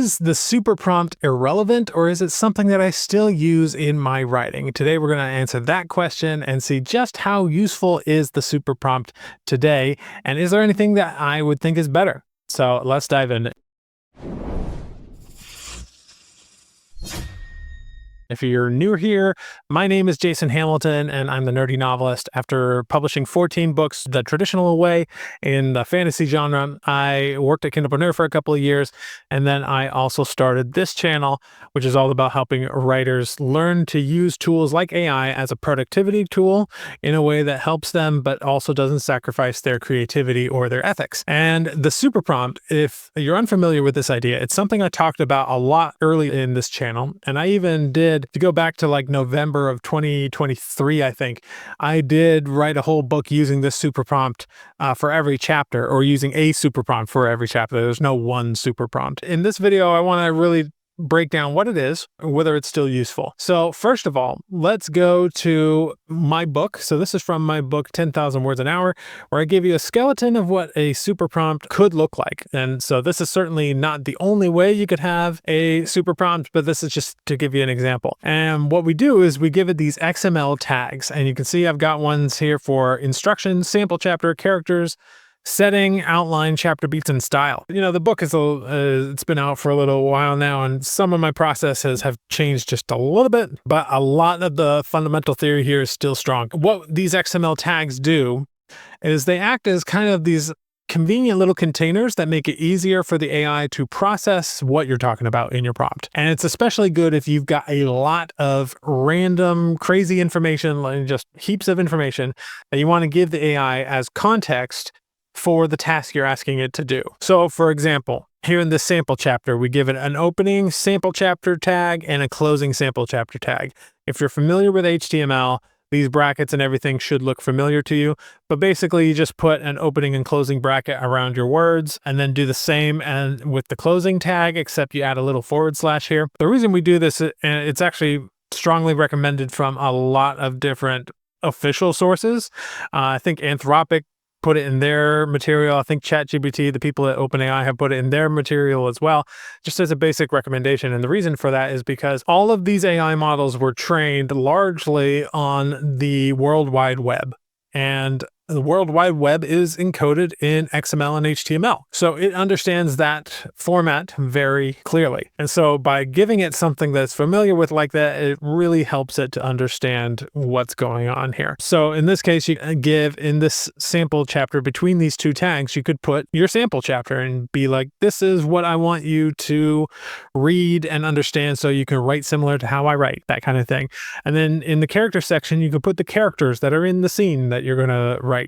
Is the super prompt irrelevant, or is it something that I still use in my writing? Today, we're going to answer that question and see just how useful is the super prompt today, and is there anything that I would think is better? So let's dive in. If you're new here, my name is Jason Hamilton, and I'm the Nerdy Novelist. After publishing 14 books the traditional way in the fantasy genre, I worked at Kindlepreneur for a couple of years, and then I also started this channel, which is all about helping writers learn to use tools like AI as a productivity tool in a way that helps them, but also doesn't sacrifice their creativity or their ethics. And the super prompt, if you're unfamiliar with this idea, it's something I talked about a lot early in this channel, and I even did, to go back to like November of 2023, I think, I did write a whole book using this super prompt for every chapter, or using a super prompt for every chapter. There's no one super prompt. In this video, I want to really break down what it is, whether it's still useful. So first of all, let's go to my book. So this is from my book, 10,000 Words an Hour, where I give you a skeleton of what a super prompt could look like. And so this is certainly not the only way you could have a super prompt, but this is just to give you an example. And what we do is we give it these XML tags, and you can see I've got ones here for instructions, sample chapter, characters, setting, outline, chapter beats, and style. You know, the book is it's been out for a little while now, and some of my processes have changed just a little bit, but a lot of the fundamental theory here is still strong. What these XML tags do is they act as kind of these convenient little containers that make it easier for the AI to process what you're talking about in your prompt. And it's especially good if you've got a lot of random, crazy information, like just heaps of information that you want to give the AI as context for the task you're asking it to do. So for example, here in this sample chapter, we give it an opening sample chapter tag and a closing sample chapter tag. If you're familiar with HTML, these brackets and everything should look familiar to you, but basically you just put an opening and closing bracket around your words, and then do the same and with the closing tag, except you add a little / here. The reason we do this, and it's actually strongly recommended from a lot of different official sources. I think Anthropic put it in their material. I think ChatGPT, the people at OpenAI, have put it in their material as well, just as a basic recommendation. And the reason for that is because all of these AI models were trained largely on the World Wide Web. And the World Wide Web is encoded in XML and HTML. So it understands that format very clearly. And so by giving it something that's familiar with like that, it really helps it to understand what's going on here. So in this case, you give in this sample chapter between these two tags, you could put your sample chapter and be like, this is what I want you to read and understand so you can write similar to how I write, that kind of thing. And then in the character section, you can put the characters that are in the scene that you're going to write.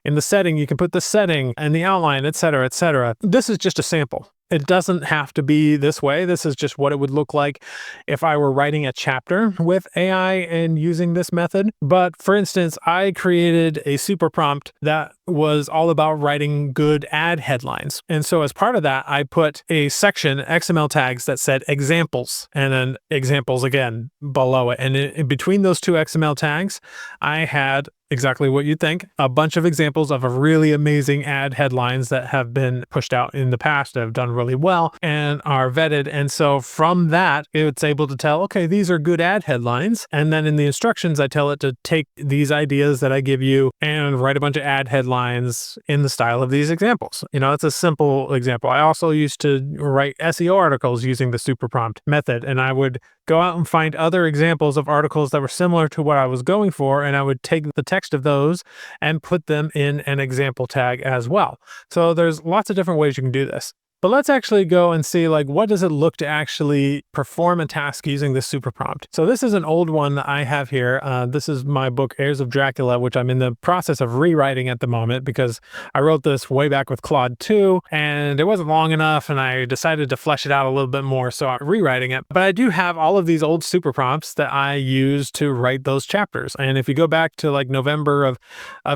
In the setting, you can put the setting and the outline, etc., etc. This is just a sample. It doesn't have to be this way. This is just what it would look like if I were writing a chapter with AI and using this method. But for instance, I created a super prompt that was all about writing good ad headlines. And so as part of that, I put a section, XML tags, that said examples, and then examples again below it. And in between those two XML tags, I had exactly what you'd think, a bunch of examples of really amazing ad headlines that have been pushed out in the past, that have done really well and are vetted. And so from that, it's able to tell, okay, these are good ad headlines. And then in the instructions, I tell it to take these ideas that I give you and write a bunch of ad headlines in the style of these examples. You know, it's a simple example. I also used to write SEO articles using the super prompt method, and I would go out and find other examples of articles that were similar to what I was going for, and I would take the text of those and put them in an example tag as well. So there's lots of different ways you can do this. But let's actually go and see, like, what does it look to actually perform a task using this super prompt? So this is an old one that I have here. This is my book, Heirs of Dracula, which I'm in the process of rewriting at the moment because I wrote this way back with Claude 2, and it wasn't long enough, and I decided to flesh it out a little bit more, so I'm rewriting it. But I do have all of these old super prompts that I use to write those chapters. And if you go back to like November of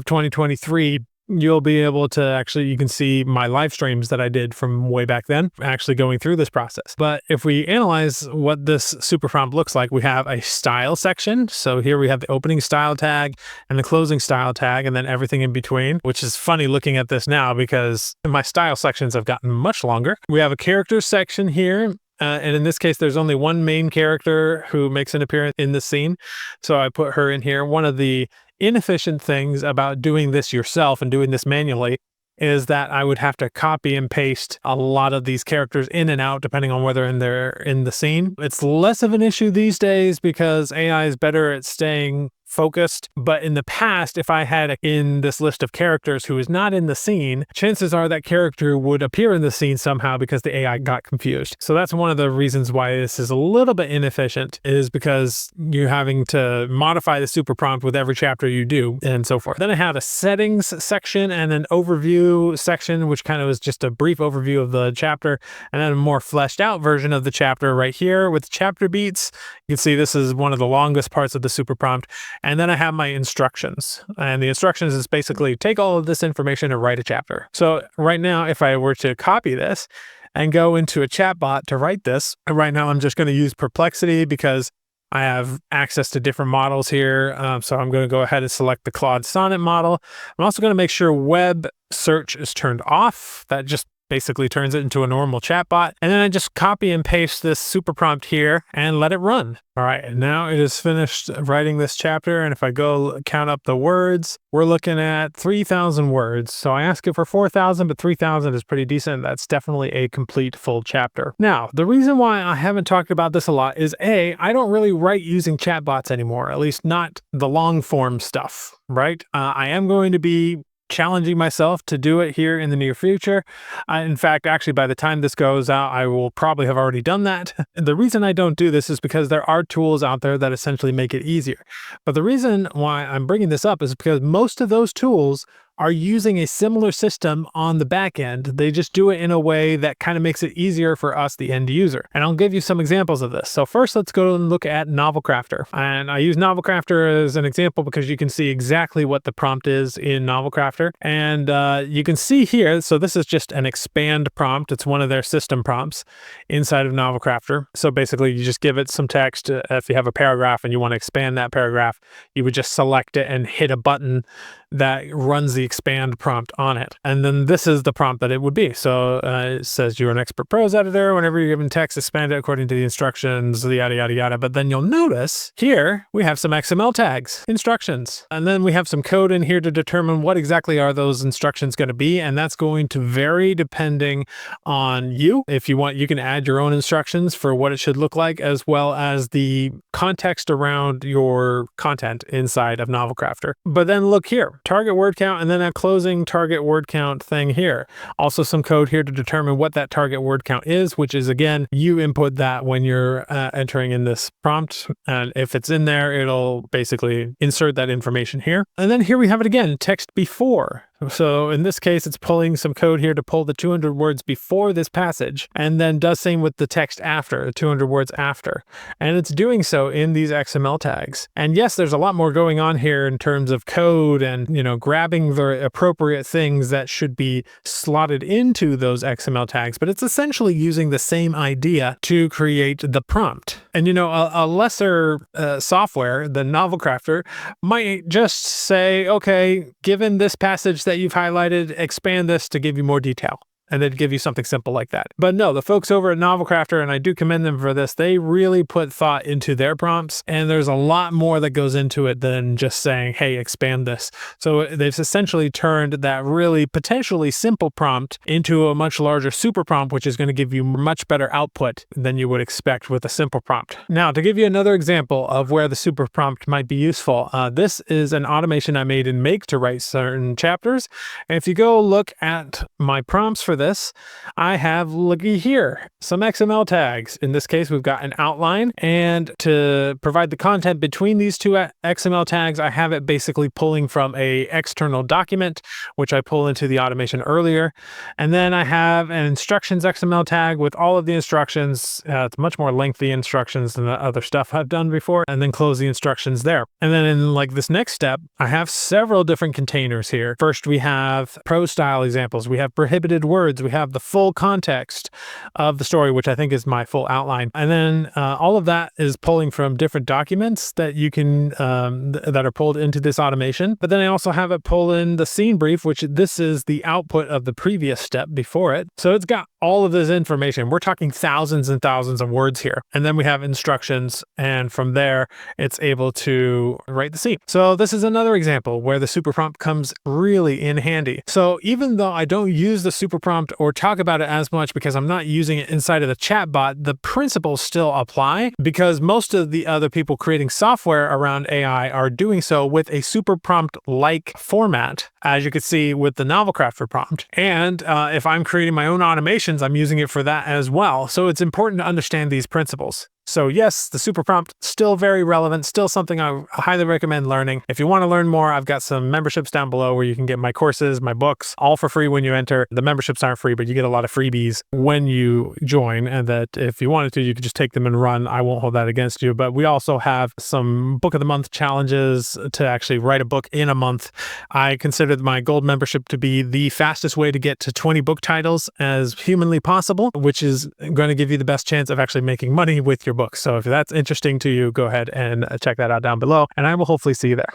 2023, you'll be able to actually, you can see my live streams that I did from way back then, actually going through this process. But if we analyze what this super prompt looks like, we have a style section. So here we have the opening style tag and the closing style tag, and then everything in between, which is funny looking at this now because my style sections have gotten much longer. We have a character section here. And in this case, there's only one main character who makes an appearance in the scene. So I put her in here. One of the inefficient things about doing this yourself and doing this manually is that I would have to copy and paste a lot of these characters in and out depending on whether they're in the scene. It's less of an issue these days because AI is better at staying focused. But in the past, if I had in this list of characters who is not in the scene, chances are that character would appear in the scene somehow because the AI got confused. So that's one of the reasons why this is a little bit inefficient, is because you're having to modify the super prompt with every chapter you do and so forth. Then I have a settings section and an overview section, which kind of is just a brief overview of the chapter, and then a more fleshed out version of the chapter right here with chapter beats. You can see this is one of the longest parts of the super prompt. And then I have my instructions, and the instructions is basically take all of this information and write a chapter. So right now, if I were to copy this and go into a chatbot to write this, right now I'm just going to use Perplexity because I have access to different models here. So I'm going to go ahead and select the Claude Sonnet model. I'm also going to make sure web search is turned off. That just basically turns it into a normal chatbot. And then I just copy and paste this super prompt here and let it run. All right, and now it is finished writing this chapter. And if I go count up the words, we're looking at 3,000 words. So I asked it for 4,000, but 3,000 is pretty decent. That's definitely a complete full chapter. Now, the reason why I haven't talked about this a lot is I don't really write using chatbots anymore, at least not the long form stuff, right? I am going to be challenging myself to do it here in the near future. In fact, actually, by the time this goes out, I will probably have already done that. The reason I don't do this is because there are tools out there that essentially make it easier. But the reason why I'm bringing this up is because most of those tools are using a similar system on the back end. They just do it in a way that kind of makes it easier for us, the end user. And I'll give you some examples of this. So first, let's go and look at Novel Crafter. And I use Novel Crafter as an example because you can see exactly what the prompt is in Novel Crafter. And you can see here, so this is just an expand prompt. It's one of their system prompts inside of Novel Crafter. So basically, you just give it some text. If you have a paragraph and you want to expand that paragraph, you would just select it and hit a button that runs the expand prompt on it. And then this is the prompt that it would be. So it says you're an expert prose editor. Whenever you're given text, expand it according to the instructions, yada, yada, yada. But then you'll notice here, we have some XML tags, instructions. And then we have some code in here to determine what exactly are those instructions going to be. And that's going to vary depending on you. If you want, you can add your own instructions for what it should look like, as well as the context around your content inside of Novel Crafter. But then look here. Target word count, and then a closing target word count thing here. Also some code here to determine what that target word count is, which is, again, you input that when you're entering in this prompt. And if it's in there, it'll basically insert that information here. And then here we have it again, text before. So in this case, it's pulling some code here to pull the 200 words before this passage, and then does same with the text after, 200 words after. And it's doing so in these XML tags. And yes, there's a lot more going on here in terms of code and, grabbing the appropriate things that should be slotted into those XML tags, but it's essentially using the same idea to create the prompt. And, a lesser software than Novel Crafter might just say, okay, given this passage that you've highlighted, expand this to give you more detail. And they'd give you something simple like that. But no, the folks over at Novel Crafter, and I do commend them for this, they really put thought into their prompts, and there's a lot more that goes into it than just saying, hey, expand this. So they've essentially turned that really potentially simple prompt into a much larger super prompt, which is going to give you much better output than you would expect with a simple prompt. Now, to give you another example of where the super prompt might be useful, this is an automation I made in Make to write certain chapters. And if you go look at my prompts for this, I have, looky here, some XML tags. In this case, we've got an outline, and to provide the content between these two XML tags, I have it basically pulling from a external document, which I pull into the automation earlier. And then I have an instructions XML tag with all of the instructions. It's much more lengthy instructions than the other stuff I've done before, and then close the instructions there. And then in this next step, I have several different containers here. First, we have prose style examples. We have prohibited words words. We have the full context of the story, which I think is my full outline. And then all of that is pulling from different documents that you can, that are pulled into this automation. But then I also have it pull in the scene brief, which this is the output of the previous step before it. So it's got all of this information. We're talking thousands and thousands of words here. And then we have instructions. And from there, it's able to write the scene. So this is another example where the Superprompt comes really in handy. So even though I don't use the Superprompt or talk about it as much because I'm not using it inside of the chatbot, the principles still apply because most of the other people creating software around AI are doing so with a Superprompt-like format, as you can see with the Novel Crafter prompt. And if I'm creating my own automations, I'm using it for that as well. So it's important to understand these principles. So yes, the Superprompt, still very relevant, still something I highly recommend learning. If you want to learn more, I've got some memberships down below where you can get my courses, my books, all for free when you enter. The memberships aren't free, but you get a lot of freebies when you join, and that if you wanted to, you could just take them and run. I won't hold that against you. But we also have some Book of the Month challenges to actually write a book in a month. I consider my gold membership to be the fastest way to get to 20 book titles as humanly possible, which is going to give you the best chance of actually making money with your book. So if that's interesting to you, go ahead and check that out down below, and I will hopefully see you there.